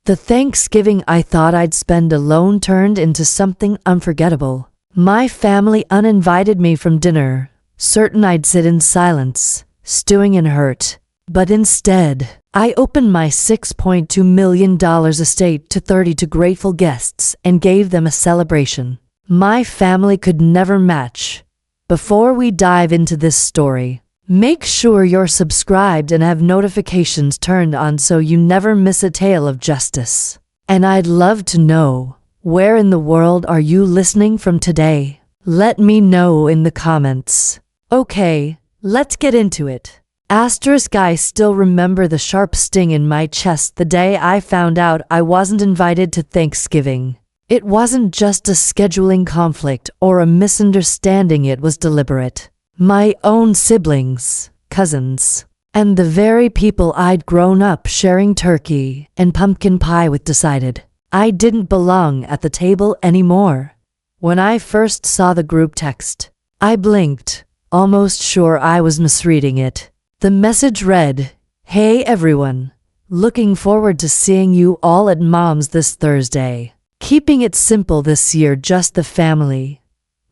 The Thanksgiving I thought I'd spend alone turned into something unforgettable. My family uninvited me from dinner, certain I'd sit in silence, stewing in hurt. But instead, I opened my $6.2 million estate to 32 grateful guests and gave them a celebration my family could never match. Before we dive into this story, make sure you're subscribed and have notifications turned on so you never miss a tale of justice. And I'd love to know, where in the world are you listening from today? Let me know in the comments. Okay, let's get into it. I still remember the sharp sting in my chest the day I found out I wasn't invited to Thanksgiving. It wasn't just a scheduling conflict or a misunderstanding, it was deliberate. My own siblings, cousins, and the very people I'd grown up sharing turkey and pumpkin pie with decided I didn't belong at the table anymore. When I first saw the group text, I blinked, almost sure I was misreading it. The message read, "Hey everyone, looking forward to seeing you all at Mom's this Thursday. Keeping it simple this year, just the family."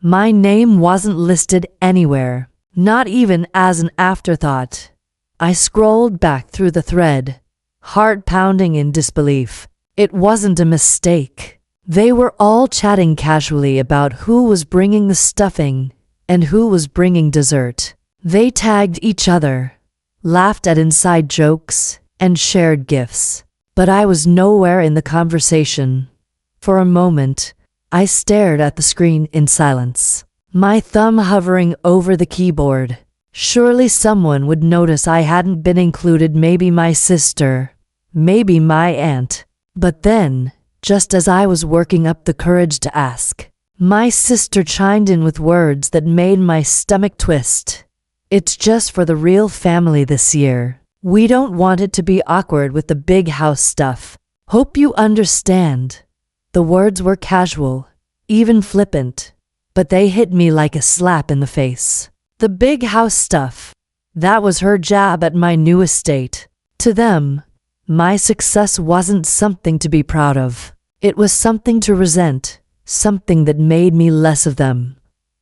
My name wasn't listed anywhere, not even as an afterthought. I scrolled back through the thread, heart pounding in disbelief. It wasn't a mistake. They were all chatting casually about who was bringing the stuffing and who was bringing dessert. They tagged each other, laughed at inside jokes, and shared gifts. But I was nowhere in the conversation. For a moment, I stared at the screen in silence, my thumb hovering over the keyboard. Surely someone would notice I hadn't been included, maybe my sister, maybe my aunt. But then, just as I was working up the courage to ask, my sister chimed in with words that made my stomach twist. "It's just for the real family this year. We don't want it to be awkward with the big house stuff. Hope you understand." The words were casual, even flippant, but they hit me like a slap in the face. The big house stuff. That was her jab at my new estate. To them, my success wasn't something to be proud of. It was something to resent, something that made me less of them.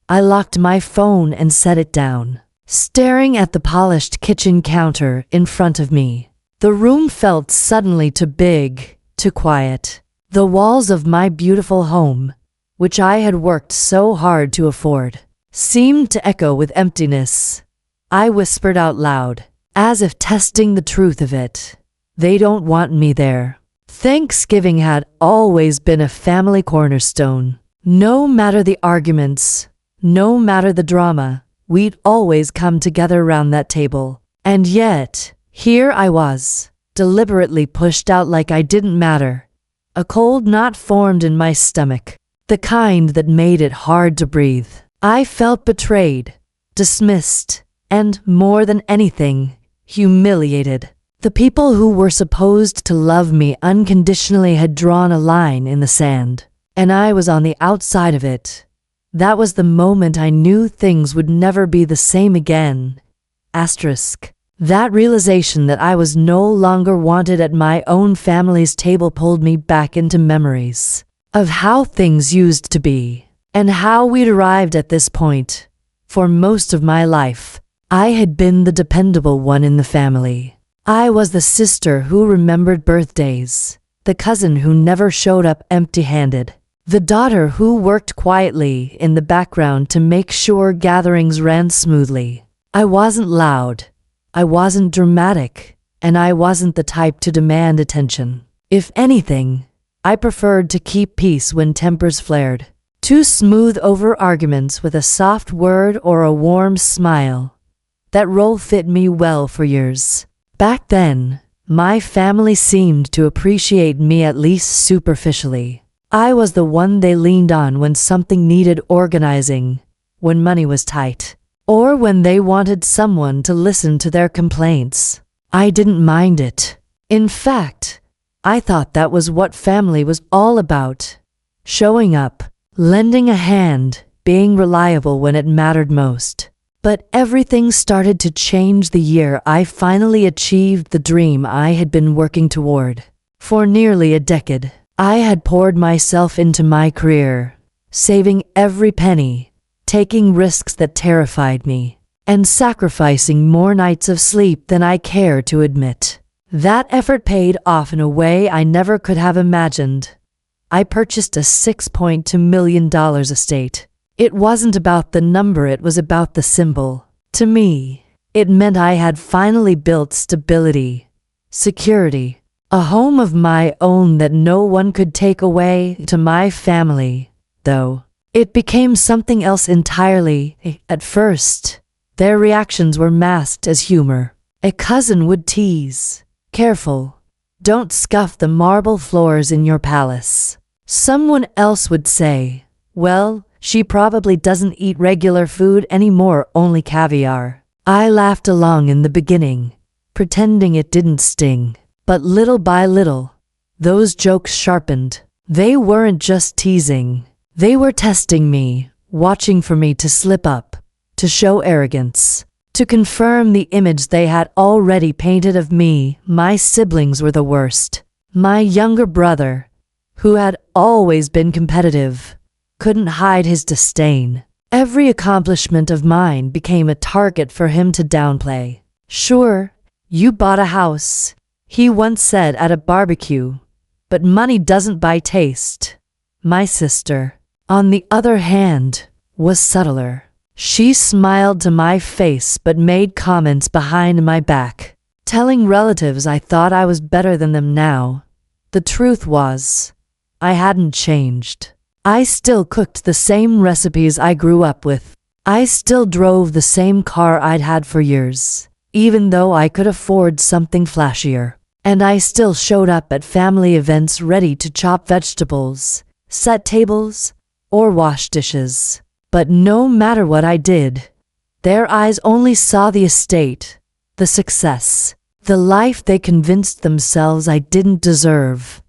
I locked my phone and set it down, staring at the polished kitchen counter in front of me. The room felt suddenly too big, too quiet. The walls of my beautiful home, which I had worked so hard to afford, seemed to echo with emptiness. I whispered out loud, as if testing the truth of it, "They don't want me there." Thanksgiving had always been a family cornerstone. No matter the arguments, no matter the drama, we'd always come together around that table. And yet, here I was, deliberately pushed out like I didn't matter. A cold knot formed in my stomach, the kind that made it hard to breathe. I felt betrayed, dismissed, and, more than anything, humiliated. The people who were supposed to love me unconditionally had drawn a line in the sand, and I was on the outside of it. That was the moment I knew things would never be the same again. That realization that I was no longer wanted at my own family's table pulled me back into memories of how things used to be, and how we'd arrived at this point. For most of my life, I had been the dependable one in the family. I was the sister who remembered birthdays, the cousin who never showed up empty-handed, the daughter who worked quietly in the background to make sure gatherings ran smoothly. I wasn't loud. I wasn't dramatic, and I wasn't the type to demand attention. If anything, I preferred to keep peace when tempers flared, to smooth over arguments with a soft word or a warm smile. That role fit me well for years. Back then, my family seemed to appreciate me, at least superficially. I was the one they leaned on when something needed organizing, when money was tight, or when they wanted someone to listen to their complaints. I didn't mind it. In fact, I thought that was what family was all about. Showing up, lending a hand, being reliable when it mattered most. But everything started to change the year I finally achieved the dream I had been working toward. For nearly a decade, I had poured myself into my career, saving every penny, taking risks that terrified me, and sacrificing more nights of sleep than I care to admit. That effort paid off in a way I never could have imagined. I purchased a $6.2 million estate. It wasn't about the number, it was about the symbol. To me, it meant I had finally built stability, security, a home of my own that no one could take away. To my family, though, it became something else entirely. At first, their reactions were masked as humor. A cousin would tease, "Careful, don't scuff the marble floors in your palace." Someone else would say, "Well, she probably doesn't eat regular food anymore, only caviar." I laughed along in the beginning, pretending it didn't sting. But little by little, those jokes sharpened. They weren't just teasing. They were testing me, watching for me to slip up, to show arrogance, to confirm the image they had already painted of me. My siblings were the worst. My younger brother, who had always been competitive, couldn't hide his disdain. Every accomplishment of mine became a target for him to downplay. "Sure, you bought a house," he once said at a barbecue, "but money doesn't buy taste." My sister, on the other hand, was subtler. She smiled to my face but made comments behind my back, telling relatives I thought I was better than them now. The truth was, I hadn't changed. I still cooked the same recipes I grew up with. I still drove the same car I'd had for years, even though I could afford something flashier. And I still showed up at family events ready to chop vegetables, set tables, or wash dishes. But no matter what I did, their eyes only saw the estate, the success, the life they convinced themselves I didn't deserve.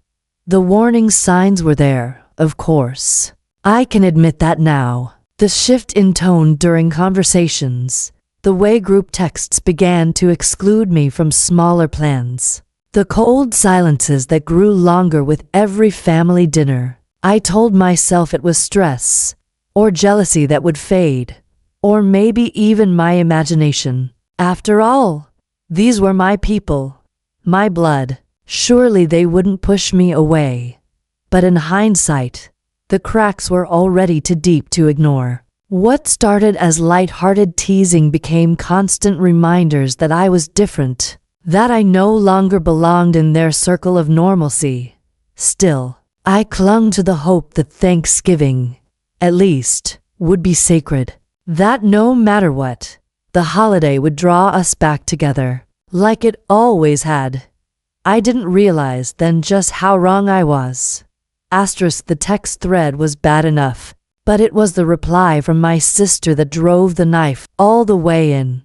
The warning signs were there, of course. I can admit that now. The shift in tone during conversations, the way group texts began to exclude me from smaller plans, the cold silences that grew longer with every family dinner. I told myself it was stress, or jealousy that would fade, or maybe even my imagination. After all, these were my people, my blood. Surely they wouldn't push me away. But in hindsight, the cracks were already too deep to ignore. What started as light-hearted teasing became constant reminders that I was different, that I no longer belonged in their circle of normalcy. Still, I clung to the hope that Thanksgiving, at least, would be sacred. That no matter what, the holiday would draw us back together, like it always had. I didn't realize then just how wrong I was. The text thread was bad enough, but it was the reply from my sister that drove the knife all the way in.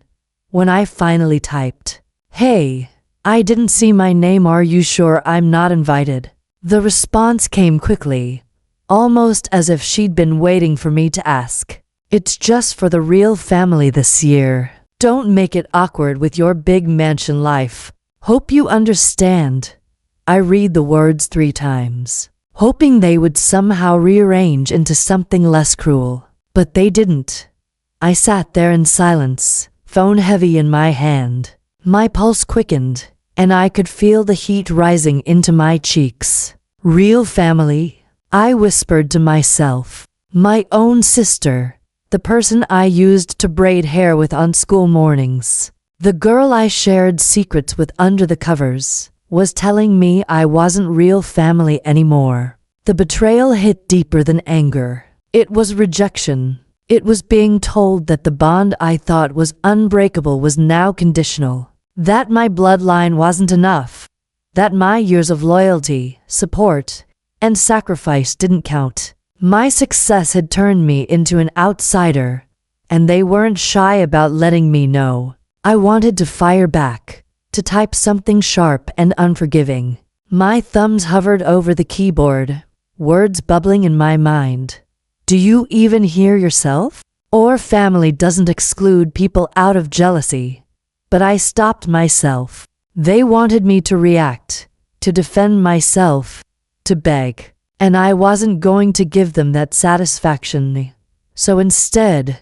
When I finally typed, "Hey, I didn't see my name, are you sure I'm not invited?" The response came quickly, almost as if she'd been waiting for me to ask. "It's just for the real family this year. Don't make it awkward with your big mansion life. Hope you understand." I read the words 3 times, hoping they would somehow rearrange into something less cruel. But they didn't. I sat there in silence, phone heavy in my hand. My pulse quickened, and I could feel the heat rising into my cheeks. "Real family?" I whispered to myself. My own sister, the person I used to braid hair with on school mornings, the girl I shared secrets with under the covers, was telling me I wasn't real family anymore. The betrayal hit deeper than anger. It was rejection. It was being told that the bond I thought was unbreakable was now conditional. That my bloodline wasn't enough. That my years of loyalty, support, and sacrifice didn't count. My success had turned me into an outsider, and they weren't shy about letting me know. I wanted to fire back, to type something sharp and unforgiving. My thumbs hovered over the keyboard, words bubbling in my mind. "Do you even hear yourself?" Or family doesn't exclude people out of jealousy. But I stopped myself. They wanted me to react, to defend myself, to beg. And I wasn't going to give them that satisfaction. So instead,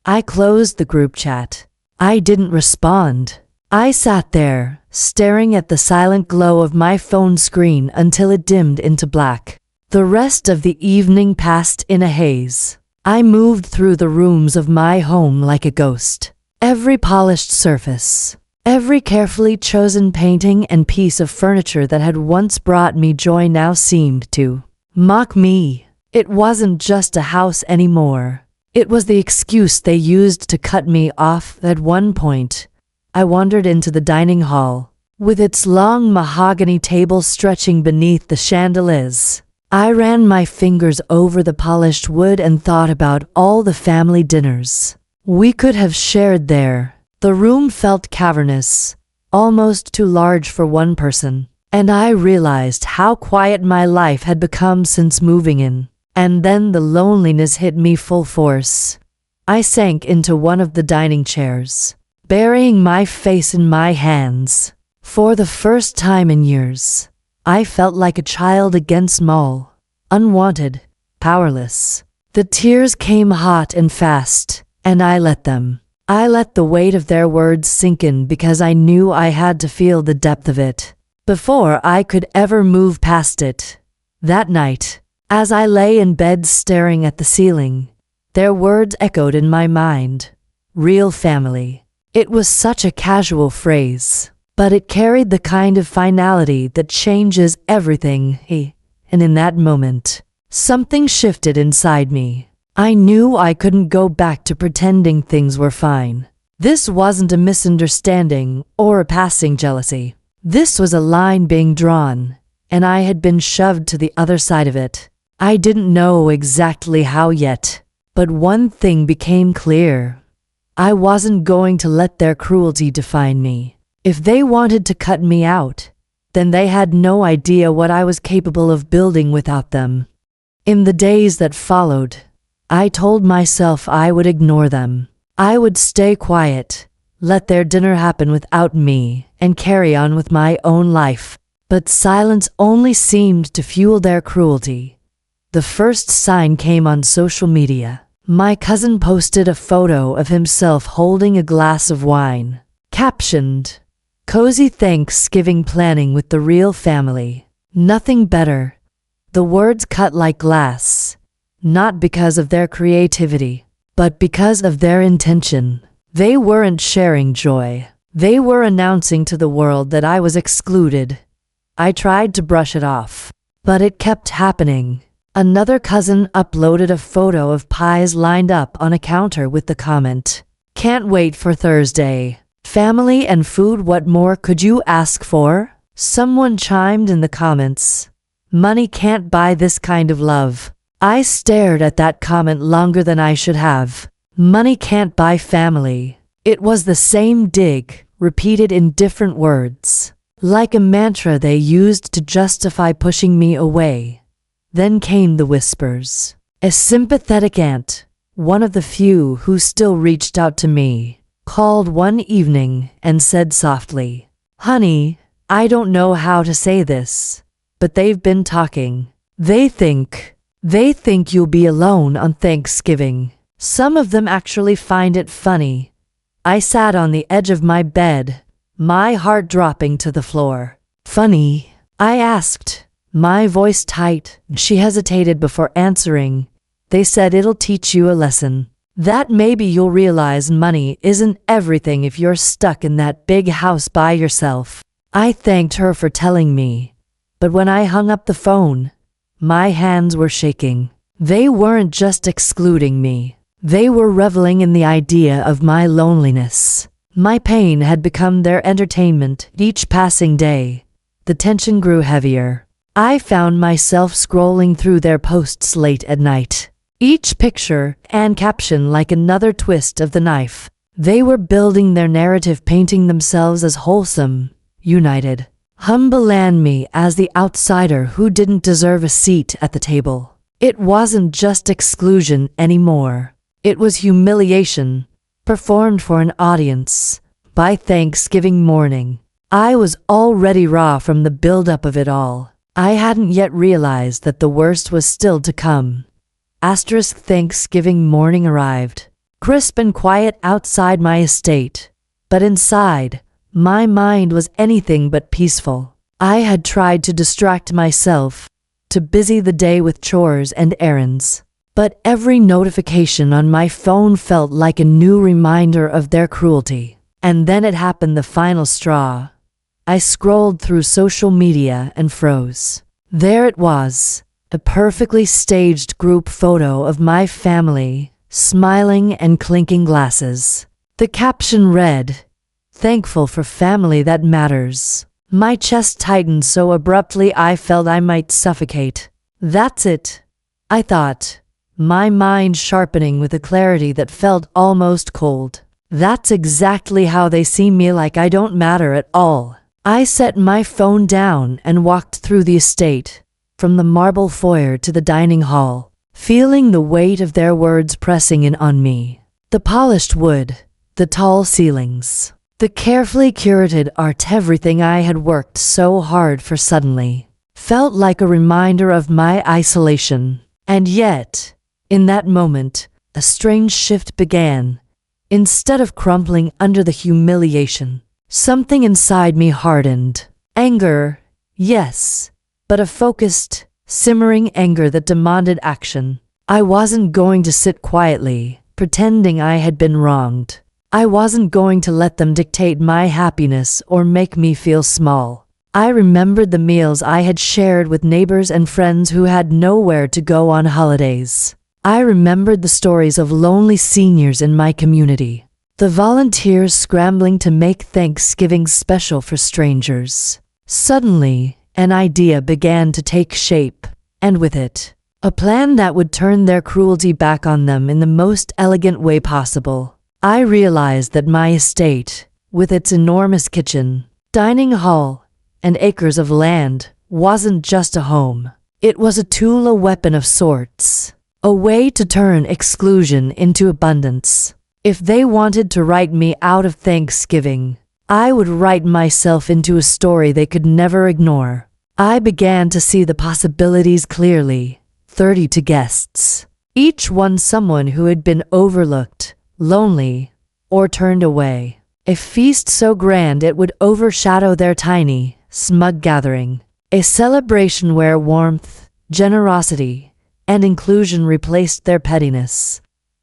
I closed the group chat. I didn't respond. I sat there, staring at the silent glow of my phone screen until it dimmed into black. The rest of the evening passed in a haze. I moved through the rooms of my home like a ghost. Every polished surface, every carefully chosen painting and piece of furniture that had once brought me joy now seemed to mock me. It wasn't just a house anymore. It was the excuse they used to cut me off. At one point, I wandered into the dining hall, with its long mahogany table stretching beneath the chandeliers. I ran my fingers over the polished wood and thought about all the family dinners we could have shared there. The room felt cavernous, almost too large for one person, and I realized how quiet my life had become since moving in. And then the loneliness hit me full force. I sank into one of the dining chairs, burying my face in my hands. For the first time in years, I felt like a child again, small, unwanted, powerless. The tears came hot and fast, and I let them. I let the weight of their words sink in because I knew I had to feel the depth of it before I could ever move past it. That night, as I lay in bed staring at the ceiling, their words echoed in my mind. Real family. It was such a casual phrase, but it carried the kind of finality that changes everything. And in that moment, something shifted inside me. I knew I couldn't go back to pretending things were fine. This wasn't a misunderstanding or a passing jealousy. This was a line being drawn, and I had been shoved to the other side of it. I didn't know exactly how yet, but one thing became clear. I wasn't going to let their cruelty define me. If they wanted to cut me out, then they had no idea what I was capable of building without them. In the days that followed, I told myself I would ignore them. I would stay quiet, let their dinner happen without me, and carry on with my own life. But silence only seemed to fuel their cruelty. The first sign came on social media. My cousin posted a photo of himself holding a glass of wine, captioned, "Cozy Thanksgiving planning with the real family." Nothing better. The words cut like glass, not because of their creativity, but because of their intention. They weren't sharing joy. They were announcing to the world that I was excluded. I tried to brush it off, but it kept happening. Another cousin uploaded a photo of pies lined up on a counter with the comment, "Can't wait for Thursday. Family and food, what more could you ask for?" Someone chimed in the comments, "Money can't buy this kind of love." I stared at that comment longer than I should have. Money can't buy family. It was the same dig, repeated in different words, like a mantra they used to justify pushing me away. Then came the whispers. A sympathetic aunt, one of the few who still reached out to me, called one evening and said softly, "Honey, I don't know how to say this, but they've been talking. They think you'll be alone on Thanksgiving. Some of them actually find it funny." I sat on the edge of my bed, my heart dropping to the floor. "Funny?" I asked, my voice tight. She hesitated before answering. "They said it'll teach you a lesson. That maybe you'll realize money isn't everything if you're stuck in that big house by yourself." I thanked her for telling me, but when I hung up the phone, my hands were shaking. They weren't just excluding me. They were reveling in the idea of my loneliness. My pain had become their entertainment. Each passing day, the tension grew heavier. I found myself scrolling through their posts late at night. Each picture and caption like another twist of the knife. They were building their narrative, painting themselves as wholesome, united, humble, and me as the outsider who didn't deserve a seat at the table. It wasn't just exclusion anymore. It was humiliation, performed for an audience. By Thanksgiving morning, I was already raw from the buildup of it all. I hadn't yet realized that the worst was still to come. Thanksgiving morning arrived, crisp and quiet outside my estate, but inside, my mind was anything but peaceful. I had tried to distract myself, to busy the day with chores and errands, but every notification on my phone felt like a new reminder of their cruelty. And then it happened, the final straw. I scrolled through social media and froze. There it was, a perfectly staged group photo of my family, smiling and clinking glasses. The caption read, "Thankful for family that matters." My chest tightened so abruptly I felt I might suffocate. That's it, I thought, my mind sharpening with a clarity that felt almost cold. That's exactly how they see me, like I don't matter at all. I set my phone down and walked through the estate, from the marble foyer to the dining hall, feeling the weight of their words pressing in on me. The polished wood, the tall ceilings, the carefully curated art, everything I had worked so hard for suddenly felt like a reminder of my isolation. And yet, in that moment, a strange shift began. Instead of crumpling under the humiliation, something inside me hardened. Anger, yes, but a focused, simmering anger that demanded action. I wasn't going to sit quietly, pretending I had been wronged. I wasn't going to let them dictate my happiness or make me feel small. I remembered the meals I had shared with neighbors and friends who had nowhere to go on holidays. I remembered the stories of lonely seniors in my community, the volunteers scrambling to make Thanksgiving special for strangers. Suddenly, an idea began to take shape, and with it, a plan that would turn their cruelty back on them in the most elegant way possible. I realized that my estate, with its enormous kitchen, dining hall, and acres of land, wasn't just a home. It was a tool, a weapon of sorts, a way to turn exclusion into abundance. If they wanted to write me out of Thanksgiving, I would write myself into a story they could never ignore. I began to see the possibilities clearly. 32 guests, each one someone who had been overlooked, lonely, or turned away. A feast so grand it would overshadow their tiny, smug gathering. A celebration where warmth, generosity, and inclusion replaced their pettiness.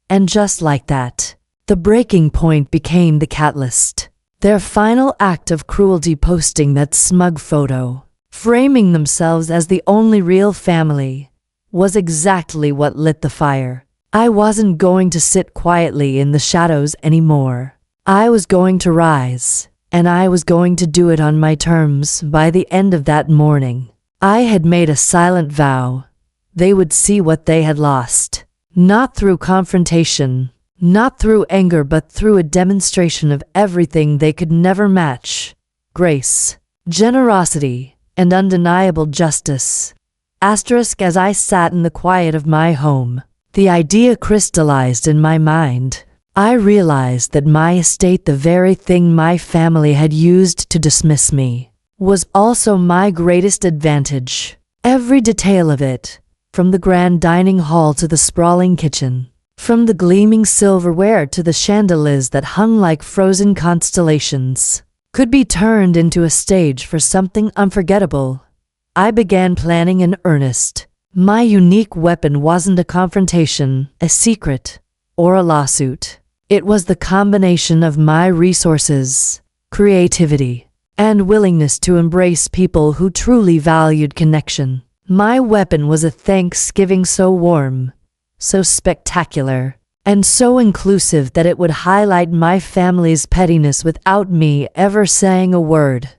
And just like that, the breaking point became the catalyst. Their final act of cruelty, posting that smug photo, framing themselves as the only real family, was exactly what lit the fire. I wasn't going to sit quietly in the shadows anymore. I was going to rise, and I was going to do it on my terms. By the end of that morning, I had made a silent vow. They would see what they had lost. Not through confrontation, not through anger, but through a demonstration of everything they could never match: grace, generosity, and undeniable justice. As I sat in the quiet of my home, the idea crystallized in my mind. I realized that my estate, the very thing my family had used to dismiss me, was also my greatest advantage. Every detail of it, from the grand dining hall to the sprawling kitchen, from the gleaming silverware to the chandeliers that hung like frozen constellations, could be turned into a stage for something unforgettable. I began planning in earnest. My unique weapon wasn't a confrontation, a secret, or a lawsuit. It was the combination of my resources, creativity, and willingness to embrace people who truly valued connection. My weapon was a Thanksgiving so warm, so spectacular, and so inclusive that it would highlight my family's pettiness without me ever saying a word.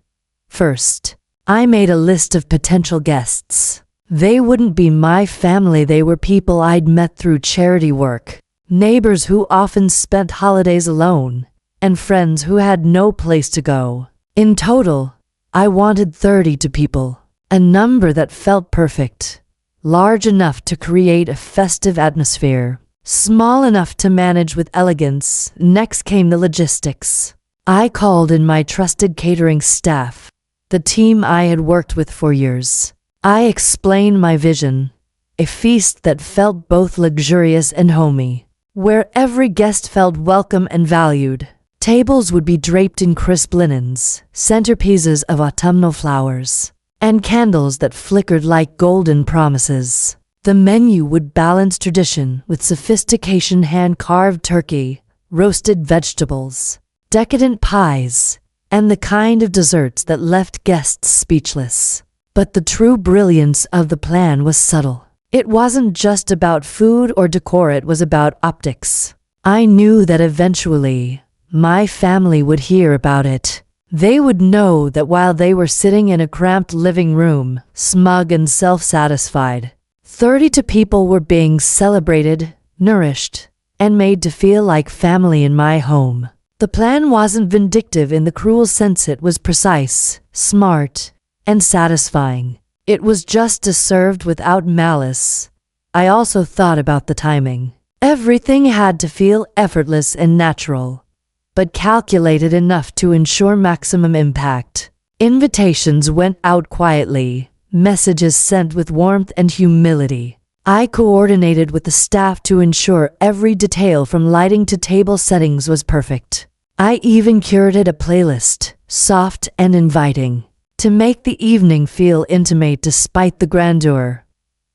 First, I made a list of potential guests. They wouldn't be my family, they were people I'd met through charity work, neighbors who often spent holidays alone, and friends who had no place to go. In total, I wanted 32 people, a number that felt perfect, large enough to create a festive atmosphere, small enough to manage with elegance. Next came the logistics. I called in my trusted catering staff, the team I had worked with for years. I explained my vision, a feast that felt both luxurious and homey, where every guest felt welcome and valued. Tables would be draped in crisp linens, centerpieces of autumnal flowers, and candles that flickered like golden promises. The menu would balance tradition with sophistication: hand-carved turkey, roasted vegetables, decadent pies, and the kind of desserts that left guests speechless. But the true brilliance of the plan was subtle. It wasn't just about food or decor, it was about optics. I knew that eventually my family would hear about it. They would know that while they were sitting in a cramped living room, smug and self-satisfied, 32 people were being celebrated, nourished, and made to feel like family in my home. The plan wasn't vindictive in the cruel sense, it was precise, smart, and satisfying. It was justice served without malice. I also thought about the timing. Everything had to feel effortless and natural, but calculated enough to ensure maximum impact. Invitations went out quietly, messages sent with warmth and humility. I coordinated with the staff to ensure every detail from lighting to table settings was perfect. I even curated a playlist, soft and inviting, to make the evening feel intimate despite the grandeur.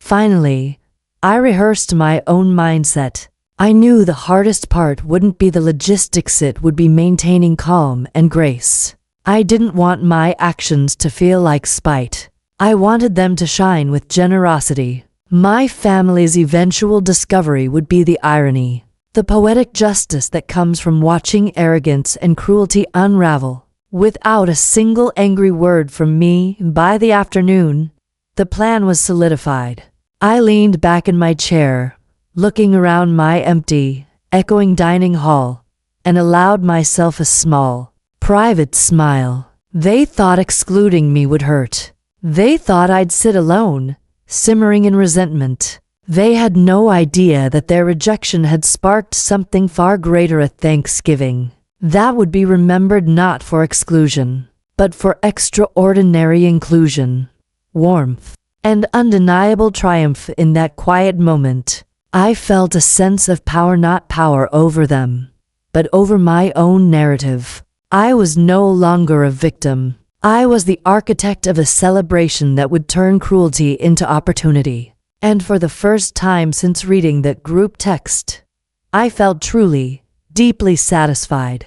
Finally, I rehearsed my own mindset. I knew the hardest part wouldn't be the logistics, it would be maintaining calm and grace. I didn't want my actions to feel like spite. I wanted them to shine with generosity. My family's eventual discovery would be the irony, the poetic justice that comes from watching arrogance and cruelty unravel. Without a single angry word from me, by the afternoon, the plan was solidified. I leaned back in my chair, looking around my empty, echoing dining hall, and allowed myself a small, private smile. They thought excluding me would hurt. They thought I'd sit alone, simmering in resentment. They had no idea that their rejection had sparked something far greater: a Thanksgiving that would be remembered not for exclusion, but for extraordinary inclusion, warmth, and undeniable triumph. In that quiet moment, I felt a sense of power, not power over them, but over my own narrative. I was no longer a victim. I was the architect of a celebration that would turn cruelty into opportunity. And for the first time since reading that group text, I felt truly, deeply satisfied.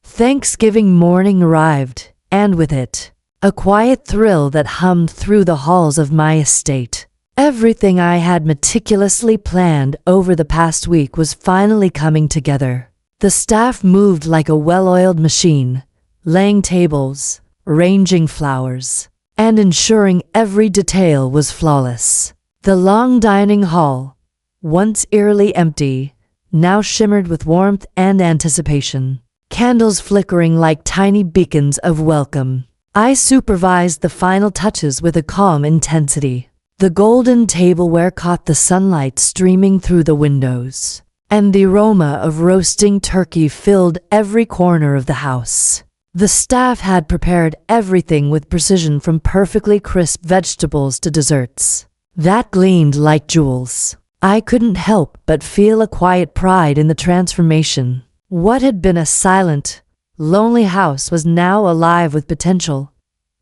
Thanksgiving morning arrived, and with it, a quiet thrill that hummed through the halls of my estate. Everything I had meticulously planned over the past week was finally coming together. The staff moved like a well-oiled machine, laying tables, arranging flowers, and ensuring every detail was flawless. The long dining hall, once eerily empty, now shimmered with warmth and anticipation, candles flickering like tiny beacons of welcome. I supervised the final touches with a calm intensity. The golden tableware caught the sunlight streaming through the windows, and the aroma of roasting turkey filled every corner of the house. The staff had prepared everything with precision, from perfectly crisp vegetables to desserts that gleamed like jewels. I couldn't help but feel a quiet pride in the transformation. What had been a silent, lonely house was now alive with potential.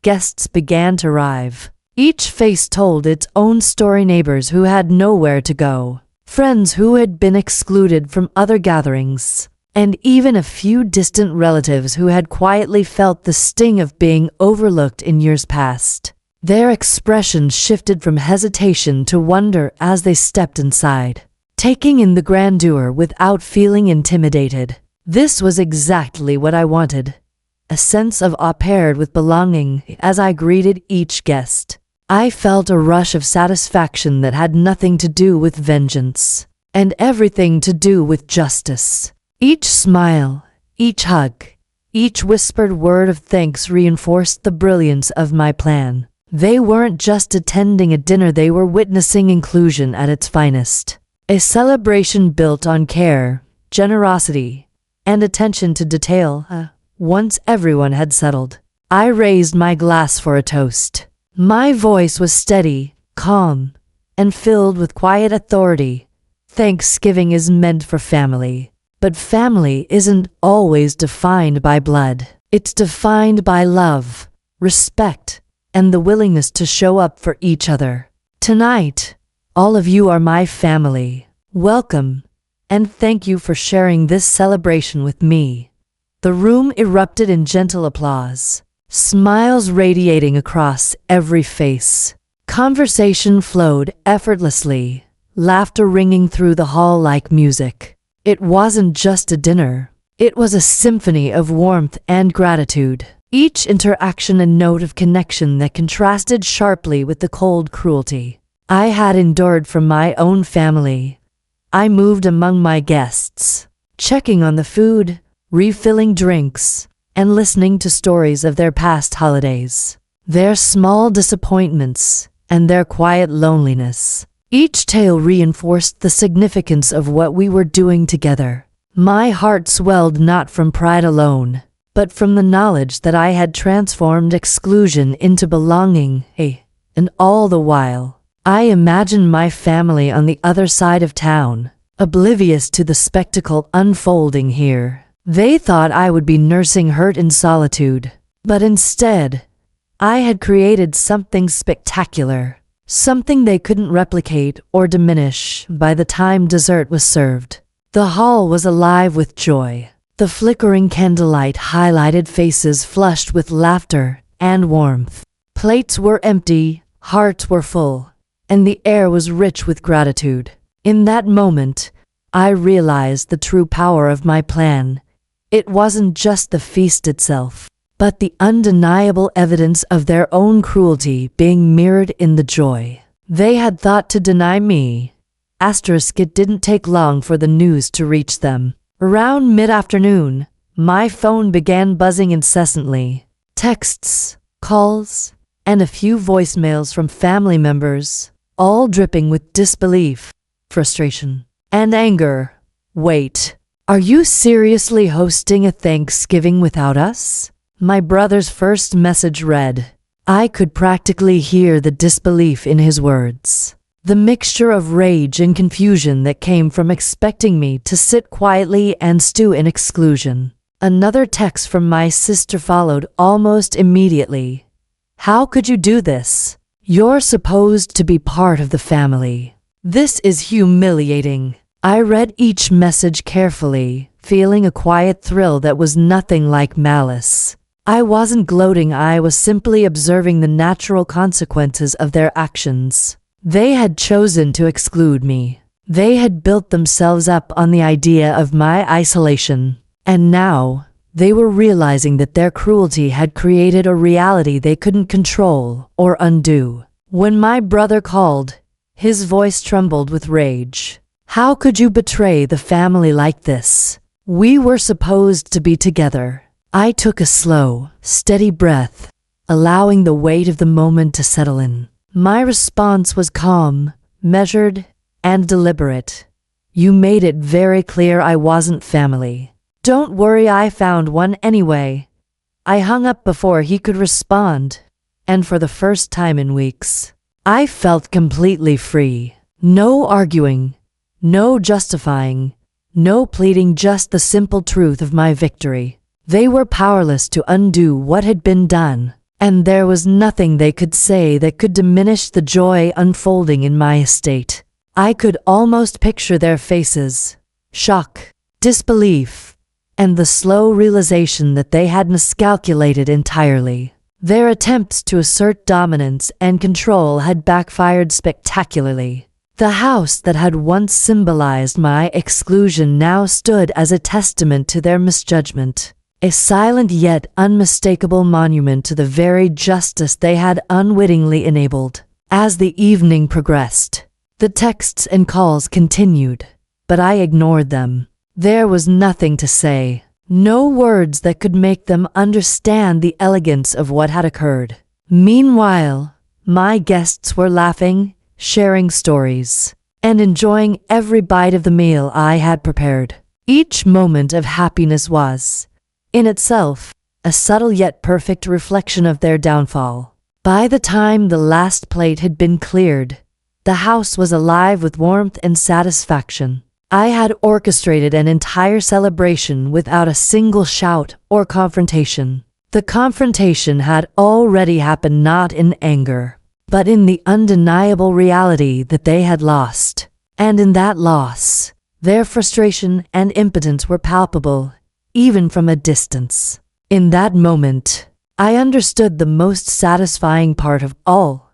Guests began to arrive. Each face told its own story: neighbors who had nowhere to go, friends who had been excluded from other gatherings, and even a few distant relatives who had quietly felt the sting of being overlooked in years past. Their expressions shifted from hesitation to wonder as they stepped inside, taking in the grandeur without feeling intimidated. This was exactly what I wanted, a sense of awe paired with belonging. As I greeted each guest, I felt a rush of satisfaction that had nothing to do with vengeance, and everything to do with justice. Each smile, each hug, each whispered word of thanks reinforced the brilliance of my plan. They weren't just attending a dinner, they were witnessing inclusion at its finest. A celebration built on care, generosity, and attention to detail. Once everyone had settled, I raised my glass for a toast. My voice was steady, calm, and filled with quiet authority. Thanksgiving is meant for family, but family isn't always defined by blood. It's defined by love, respect, and the willingness to show up for each other. Tonight, all of you are my family. Welcome, and thank you for sharing this celebration with me. The room erupted in gentle applause, smiles radiating across every face. Conversation flowed effortlessly, laughter ringing through the hall like music. It wasn't just a dinner. It was a symphony of warmth and gratitude. Each interaction a note of connection that contrasted sharply with the cold cruelty I had endured from my own family. I moved among my guests, checking on the food, refilling drinks, and listening to stories of their past holidays, their small disappointments, and their quiet loneliness. Each tale reinforced the significance of what we were doing together. My heart swelled not from pride alone, but from the knowledge that I had transformed exclusion into belonging, and all the while, I imagined my family on the other side of town, oblivious to the spectacle unfolding here. They thought I would be nursing hurt in solitude, but instead, I had created something spectacular, something they couldn't replicate or diminish by the time dessert was served. The hall was alive with joy. The flickering candlelight highlighted faces flushed with laughter and warmth. Plates were empty, hearts were full, and the air was rich with gratitude. In that moment, I realized the true power of my plan. It wasn't just the feast itself, but the undeniable evidence of their own cruelty being mirrored in the joy. They had thought to deny me. It didn't take long for the news to reach them. Around mid-afternoon, my phone began buzzing incessantly. Texts, calls, and a few voicemails from family members, all dripping with disbelief, frustration, and anger. Wait, are you seriously hosting a Thanksgiving without us? My brother's first message read. I could practically hear the disbelief in his words. The mixture of rage and confusion that came from expecting me to sit quietly and stew in exclusion. Another text from my sister followed almost immediately. How could you do this? You're supposed to be part of the family. This is humiliating. I read each message carefully, feeling a quiet thrill that was nothing like malice. I wasn't gloating, I was simply observing the natural consequences of their actions. They had chosen to exclude me. They had built themselves up on the idea of my isolation. And now, they were realizing that their cruelty had created a reality they couldn't control or undo. When my brother called, his voice trembled with rage. How could you betray the family like this? We were supposed to be together. I took a slow, steady breath, allowing the weight of the moment to settle in. My response was calm, measured, and deliberate. You made it very clear I wasn't family. Don't worry, I found one anyway. I hung up before he could respond, and for the first time in weeks, I felt completely free. No arguing, no justifying, no pleading, just the simple truth of my victory. They were powerless to undo what had been done. And there was nothing they could say that could diminish the joy unfolding in my estate. I could almost picture their faces, shock, disbelief, and the slow realization that they had miscalculated entirely. Their attempts to assert dominance and control had backfired spectacularly. The house that had once symbolized my exclusion now stood as a testament to their misjudgment. A silent yet unmistakable monument to the very justice they had unwittingly enabled. As the evening progressed, the texts and calls continued, but I ignored them. There was nothing to say, no words that could make them understand the elegance of what had occurred. Meanwhile, my guests were laughing, sharing stories, and enjoying every bite of the meal I had prepared. Each moment of happiness was, in itself, a subtle yet perfect reflection of their downfall. By the time the last plate had been cleared, the house was alive with warmth and satisfaction. I had orchestrated an entire celebration without a single shout or confrontation. The confrontation had already happened, not in anger, but in the undeniable reality that they had lost. And in that loss, their frustration and impotence were palpable, even from a distance. In that moment, I understood the most satisfying part of all.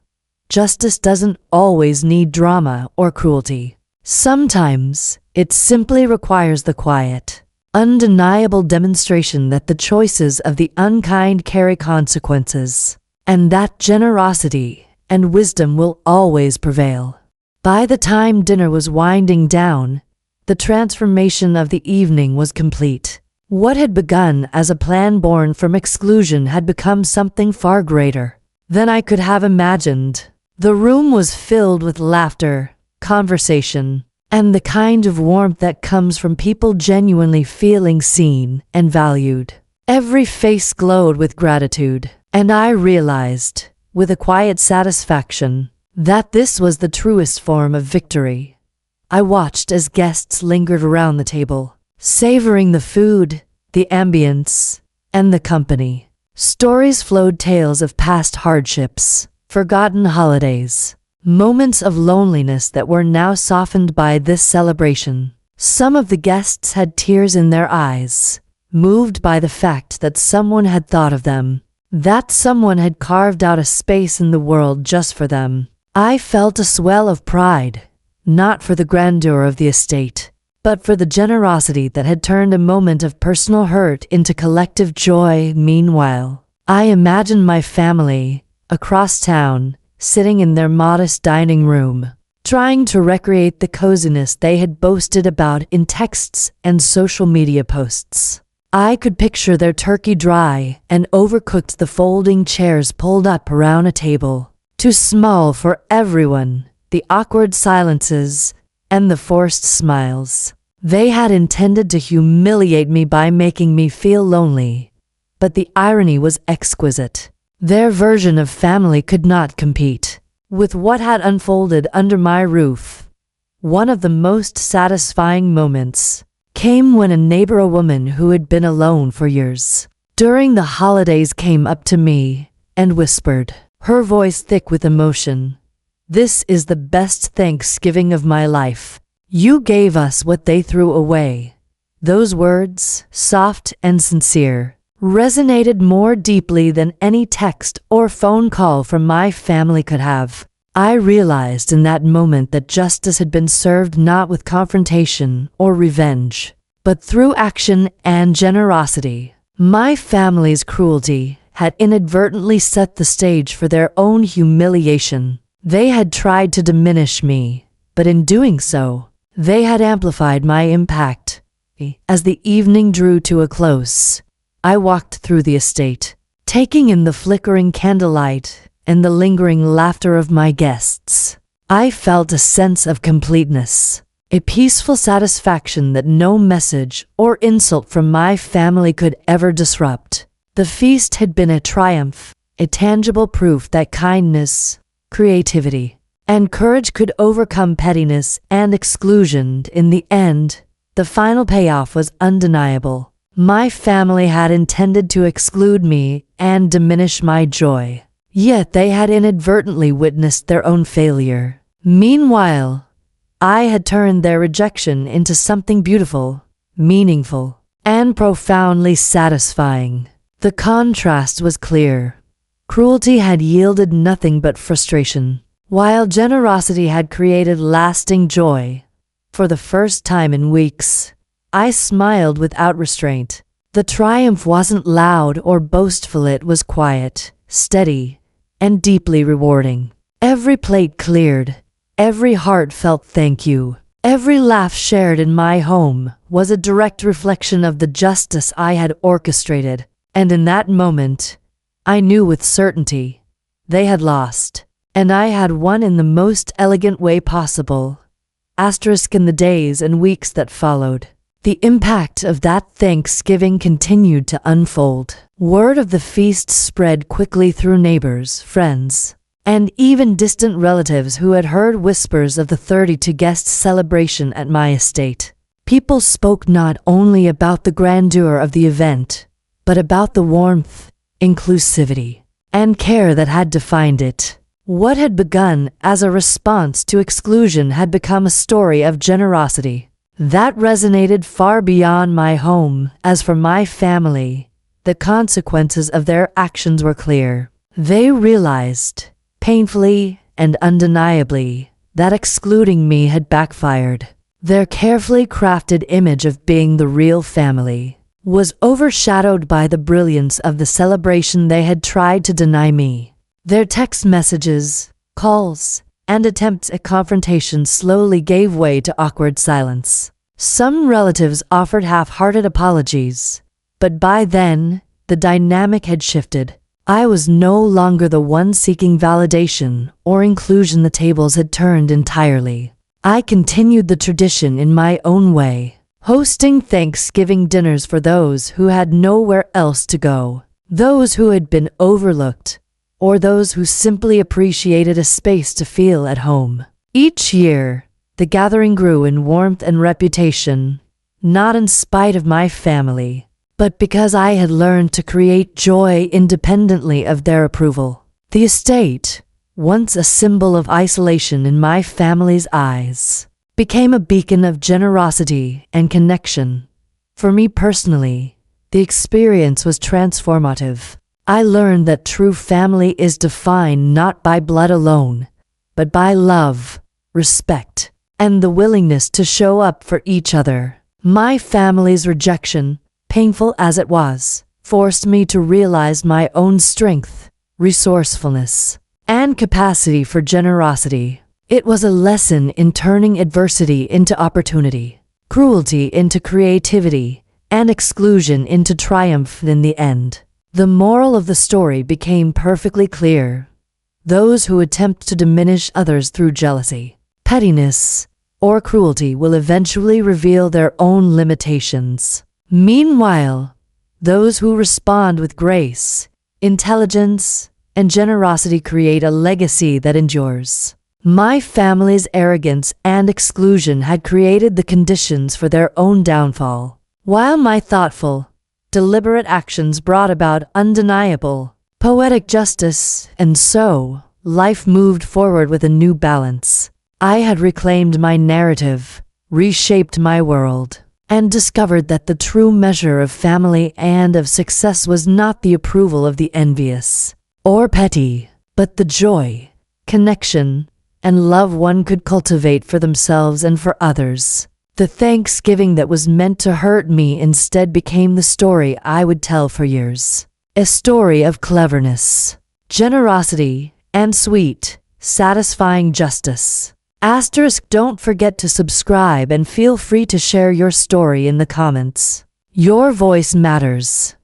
Justice doesn't always need drama or cruelty. Sometimes, it simply requires the quiet, undeniable demonstration that the choices of the unkind carry consequences, and that generosity and wisdom will always prevail. By the time dinner was winding down, the transformation of the evening was complete. What had begun as a plan born from exclusion had become something far greater than I could have imagined. The room was filled with laughter, conversation, and the kind of warmth that comes from people genuinely feeling seen and valued. Every face glowed with gratitude, and I realized, with a quiet satisfaction, that this was the truest form of victory. I watched as guests lingered around the table, savoring the food, the ambience, and the company. Stories flowed, tales of past hardships, forgotten holidays, moments of loneliness that were now softened by this celebration. Some of the guests had tears in their eyes, moved by the fact that someone had thought of them, that someone had carved out a space in the world just for them. I felt a swell of pride, not for the grandeur of the estate, but for the generosity that had turned a moment of personal hurt into collective joy. Meanwhile, I imagined my family, across town, sitting in their modest dining room, trying to recreate the coziness they had boasted about in texts and social media posts. I could picture their turkey dry and overcooked, the folding chairs pulled up around a table, too small for everyone, the awkward silences, and the forced smiles. They had intended to humiliate me by making me feel lonely, but the irony was exquisite. Their version of family could not compete with what had unfolded under my roof. One of the most satisfying moments came when a neighbor, a woman who had been alone for years during the holidays, came up to me and whispered, her voice thick with emotion, "This is the best Thanksgiving of my life. You gave us what they threw away." Those words, soft and sincere, resonated more deeply than any text or phone call from my family could have. I realized in that moment that justice had been served not with confrontation or revenge, but through action and generosity. My family's cruelty had inadvertently set the stage for their own humiliation. They had tried to diminish me, but in doing so, they had amplified my impact. As the evening drew to a close, I walked through the estate, taking in the flickering candlelight and the lingering laughter of my guests. I felt a sense of completeness, a peaceful satisfaction that no message or insult from my family could ever disrupt. The feast had been a triumph, a tangible proof that kindness, creativity, and courage could overcome pettiness and exclusion. In the end, the final payoff was undeniable. My family had intended to exclude me and diminish my joy, yet they had inadvertently witnessed their own failure. Meanwhile, I had turned their rejection into something beautiful, meaningful, and profoundly satisfying. The contrast was clear. Cruelty had yielded nothing but frustration, while generosity had created lasting joy. For the first time in weeks, I smiled without restraint. The triumph wasn't loud or boastful, it was quiet, steady, and deeply rewarding. Every plate cleared, every heartfelt thank you, every laugh shared in my home was a direct reflection of the justice I had orchestrated. And in that moment, I knew with certainty they had lost, and I had won in the most elegant way possible. In the days and weeks that followed, The impact of that Thanksgiving continued to unfold. Word of the feast spread quickly through neighbors, friends, and even distant relatives who had heard whispers of the 32-guest celebration at my estate. People spoke not only about the grandeur of the event, but about the warmth, inclusivity, and care that had defined it. What had begun as a response to exclusion had become a story of generosity that resonated far beyond my home. As for my family, the consequences of their actions were clear. They realized, painfully and undeniably, that excluding me had backfired. Their carefully crafted image of being the real family was overshadowed by the brilliance of the celebration they had tried to deny me. Their text messages, calls, and attempts at confrontation slowly gave way to awkward silence. Some relatives offered half-hearted apologies, but by then, the dynamic had shifted. I was no longer the one seeking validation or inclusion. The tables had turned entirely. I continued the tradition in my own way, hosting Thanksgiving dinners for those who had nowhere else to go, those who had been overlooked, or those who simply appreciated a space to feel at home. Each year, the gathering grew in warmth and reputation, not in spite of my family, but because I had learned to create joy independently of their approval. The estate, once a symbol of isolation in my family's eyes, became a beacon of generosity and connection. For me personally, the experience was transformative. I learned that true family is defined not by blood alone, but by love, respect, and the willingness to show up for each other. My family's rejection, painful as it was, forced me to realize my own strength, resourcefulness, and capacity for generosity. It was a lesson in turning adversity into opportunity, cruelty into creativity, and exclusion into triumph in the end. The moral of the story became perfectly clear. Those who attempt to diminish others through jealousy, pettiness, or cruelty will eventually reveal their own limitations. Meanwhile, those who respond with grace, intelligence, and generosity create a legacy that endures. My family's arrogance and exclusion had created the conditions for their own downfall, while my thoughtful, deliberate actions brought about undeniable, poetic justice. And so, life moved forward with a new balance. I had reclaimed my narrative, reshaped my world, and discovered that the true measure of family and of success was not the approval of the envious or petty, but the joy, connection, and love one could cultivate for themselves and for others. The Thanksgiving that was meant to hurt me instead became the story I would tell for years. A story of cleverness, generosity, and sweet, satisfying justice. Don't forget to subscribe and feel free to share your story in the comments. Your voice matters.